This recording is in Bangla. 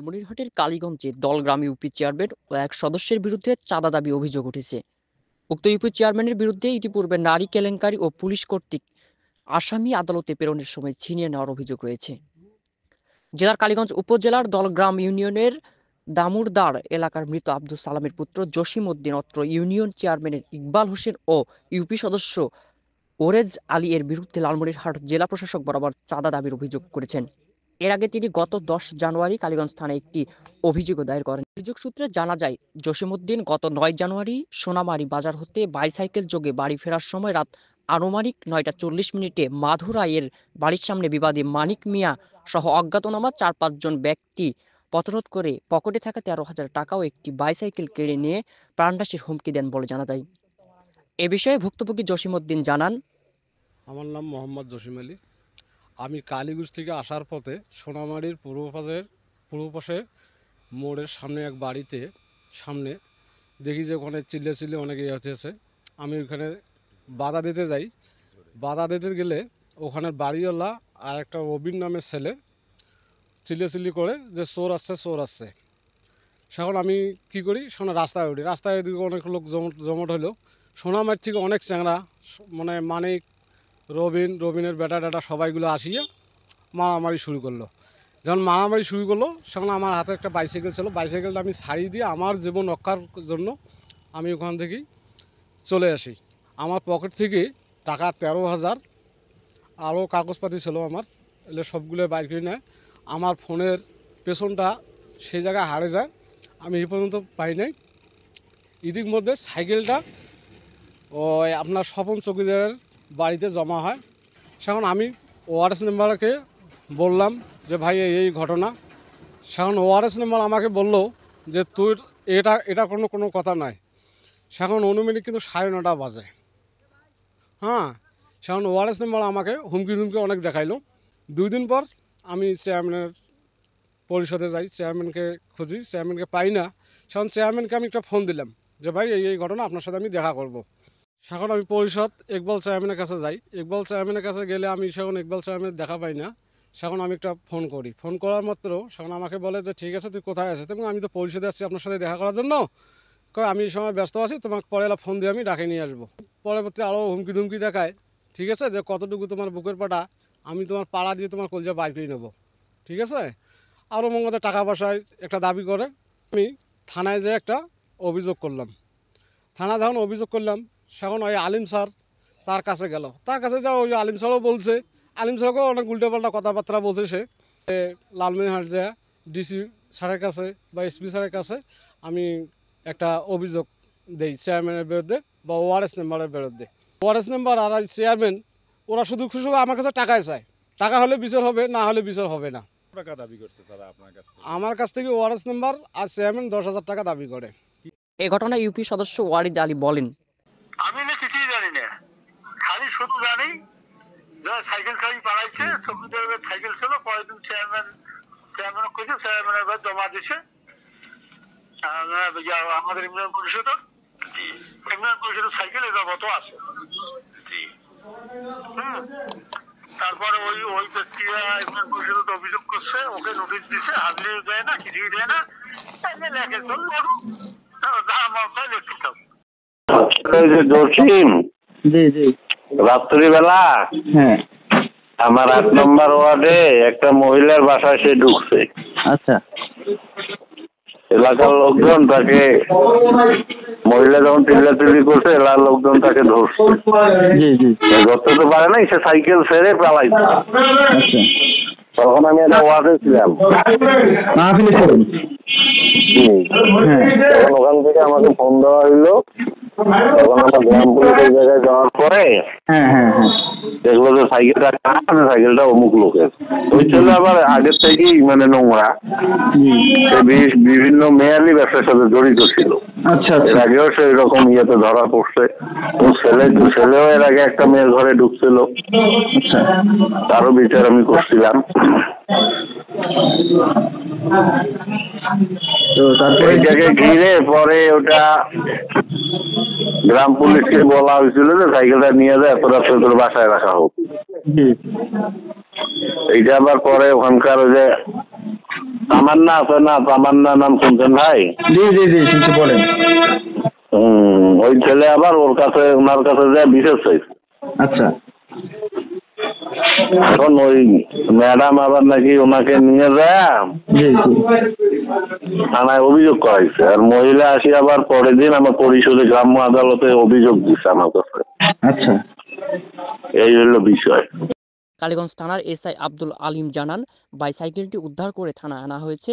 লালমনিরহাটের কালীগঞ্জে দলগ্রাম ইউপি চেয়ারম্যান ও এক সদস্যের বিরুদ্ধে চাঁদা দাবি অভিযোগ উঠেছে। উক্ত ইউপি চেয়ারম্যানের বিরুদ্ধে ইতিপূর্বে নারী কেলেঙ্কারি ও পুলিশ কর্তৃক আসামি আদালতে প্রেরণের সময় ছিনিয়ে নেওয়ার অভিযোগ রয়েছে। জেলার কালীগঞ্জ উপজেলার দলগ্রাম ইউনিয়নের দামুরদার এলাকার মৃত আব্দুল সালামের পুত্র জসিম উদ্দিন অত্র ইউনিয়ন চেয়ারম্যানের ইকবাল হোসেন ও ইউপি সদস্য ওরেজ আলী এর বিরুদ্ধে লালমনিরহাট জেলা প্রশাসক বরাবর চাঁদা দাবির অভিযোগ করেছেন। এর আগে তিনি গত 10 জানুয়ারি কালীগঞ্জ থানায় একটি অভিযোগ দায়ের করেন। অভিযোগ সূত্রে জানা যায়, জসিমউদ্দিন গত 9 জানুয়ারি সোনামারী বাজার হতে বাইসাইকেল যোগে বাড়ি ফেরার সময় রাত আনুমানিক 9টা 40 মিনিটে মাধুরাইয়ের বাড়ির সামনে বিবাদী মানিক মিয়া সহ অজ্ঞাতনামা 4-5 জন ব্যক্তি পথরোধ করে পকেটে থাকা 13,000 টাকা ও একটি বাইসাইকেল কেড়ে নিয়ে প্রাণনাশের হুমকি দেন বলে জানা যায়। এ বিষয়ে ভুক্তভোগী জসিমউদ্দিন জানান, আমার নাম মোহাম্মদ জসিম আলী। আমি কালীগঞ্জ থেকে আসার পথে সোনামারির পূর্ব পাশে মোড়ের সামনে এক বাড়িতে সামনে দেখি যে ওখানে চিল্লে অনেকে হতেছে। আমি ওখানে বাধা দিতে যাই। বাধা দিতে গেলে ওখানের বাড়িওয়ালা আর একটা রবিন নামের ছেলে চিল্লি করে যে চোর আসছে। সেখন আমি কি করি, সেখানে রাস্তায় উঠি। রাস্তায় এদিকে অনেক লোক জমট হলো। সোনামারি থেকে অনেক চ্যাংড়া মানে মানিক রবিনের বেটা সবাইগুলো আসিয়া মারামারি শুরু করলো। যখন মারামারি শুরু করলো সেখানে আমার হাতে একটা বাইসাইকেল ছিল। বাইসাইকেলটা আমি ছাড়িয়ে দিয়ে আমার জীবন রক্ষার জন্য আমি ওখান থেকেই চলে আসি। আমার পকেট থেকে টাকা 13,000 আরও কাগজপাতি ছিল আমার, এগুলো সবগুলো বাইর করে নেয়। আমার ফোনের পেছনটা সেই জায়গায় হারে যায়, আমি এই পর্যন্ত পাই নাই। এদিক মধ্যে সাইকেলটা ওই আপনার স্বপন চৌকিদারের বাড়িতে জমা হয়। সেখন আমি ওআরএস মেম্বারকে বললাম যে ভাই এই ঘটনা। সেখন ওআরএস মেম্বার আমাকে বললো যে তোর এটা কোনো কথা নয়। সেখন অনুমিনিক কিন্তু 9:30 বাজে। হ্যাঁ, সেখন ওআরএস মেম্বার আমাকে হুমকি অনেক দেখাইলো। 2 দিন পর আমি চেয়ারম্যানের পরিষদে যাই, চেয়ারম্যানকে খুঁজি, চেয়ারম্যানকে পাই না। সেখন চেয়ারম্যানকে আমি একটা ফোন দিলাম যে ভাই এই ঘটনা, আপনার সাথে আমি দেখা করব। সেখন আমি পরিষদ ইকবাল চেয়ারম্যানের কাছে যাই। ইকবাল চেয়ারম্যানের কাছে গেলে আমি সেখন ইকবাল চেয়ারম্যানের দেখা পাই না। সেখন আমি একটা ফোন করি। ফোন করার মাত্র সেখন আমাকে বলে যে ঠিক আছে, তুই কোথায় আছিস? এবং আমি তো পরিষদে আসছি আপনার সাথে দেখা করার জন্য। আমি এই সময় ব্যস্ত আছি, তোমাকে পরে ফোন দিয়ে আমি ডাকে নিয়ে আসবো। পরবর্তী আরও হুমকি দেখায়, ঠিক আছে, যে কতটুকু তোমার বুকের পাটা, আমি তোমার পাড়া দিয়ে তোমার কলজা বাইর করে নেবো, ঠিক আছে। আরও মঙ্গলে টাকা পয়সায় একটা দাবি করে। আমি থানায় যেয়ে একটা অভিযোগ করলাম। থানায় যখন অভিযোগ করলাম সেখন ওই আলিম স্যার তার কাছে গেল। তার কাছে যাও, ওই আলিম স্যারও বলছে, আলিম স্যারকেও অনেক উল্টোপাল্টা কথাবার্তা বলছে। সে লালমনিরহাট যায় ডিসি স্যারের কাছে বা এসপি স্যারের কাছে আমি একটা অভিযোগ দেই চেয়ারম্যানের বিরুদ্ধে বা ওআরএস মেম্বারের বিরুদ্ধে। ওআরএস মেম্বার আর চেয়ারম্যান ওরা শুধু খুশি আমার কাছে টাকায় চায়। টাকা হলে বিচার হবে, না হলে বিচার হবে না। টাকা দাবি করছে তারা আপনার কাছ থেকে? আমার কাছ থেকে ওআরএস মেম্বার আর চেয়ারম্যান 10,000 টাকা দাবি করে। এ ঘটনায় ইউপি সদস্য ওয়ারিদ আলী বলেন, আমি না কিছুই জানি না, খালি শুধু জানি যে সাইকেল খালি পালাইছে, চৌকিদারের সাইকেল ছিল। পরের দিন চেয়ারম্যান কইছে, চেয়ারম্যানের বাড়ি জমা দিছে আমাদের ইউনিয়ন পরিষদের সাইকেল এজাবত আছে। তারপরে ওই ব্যক্তিরা ইউনিয়ন পরিষদ অভিযোগ করছে, ওকে নোটিশ দিছে, হাজিরি দেয় না, কিছুই দেয় না। লেখে চল জসিম, রাত্রিবেলা আমার 8 নম্বর ওয়ার্ডে একটা মহিলার বাসায় সে ঢুকছে। আচ্ছা, এলাকার লোকজন তাকে, মহিলা যখন চিল্লাচিল্লি করছে এলাকার লোকজন তাকে ধরছে। ধরতে তো পারে নাই, সে সাইকেল ছেড়ে পালাইছে। তখন আমি একটা ওয়ার্ডে ছিলাম। তখন ওখান থেকে আমাকে ফোন দেওয়া হইলো। তখন আমার গ্রাম পুলিশ এই জায়গায় যাওয়ার পরে দেখলো যে সাইকেলটা অমুক লোকের। ওই ছেলে আবার আগের থেকেই মানে নোংরা, বিভিন্ন মেয়ালি ব্যবসার সাথে জড়িত ছিল। এর আগেও সে এরকম ইয়েতে ধরা পড়ছে। ছেলেও এর আগে একটা মেয়ের ঘরে ঢুকছিল, তারও বিচার আমি করছিলাম। এইটাকে ঘিরে পরে ওটা গ্রাম পুলিশকে বলা হয়েছিল যে সাইকেলটা নিয়ে যায় এত রাত্রে তোর বাসায় রাখা হোক। এইটা আবার পরে ওখানকার ওই যে তামান্না আছে না, তামান্না নাম শুনছেন ভাই? জি জি জি শুনছি, বলেন। ওই ছেলে আবার ওনার কাছে যায় বিশেষ চাইছে। আচ্ছা এখন ওই ম্যাডাম আবার নাকি ওনাকে নিয়ে যায় জি জি থানায় অভিযোগ করাইছে, আর মহিলা আসি আবার পরের দিন আমার পরিশোধে গ্রাম্য আদালতে অভিযোগ দিচ্ছে আমার কাছে। আচ্ছা এই হলো বিষয়। কালীগঞ্জ থানার এসআই আব্দুল আলিম জানান, বাইসাইকেলটি উদ্ধার করে থানায় আনা হয়েছে।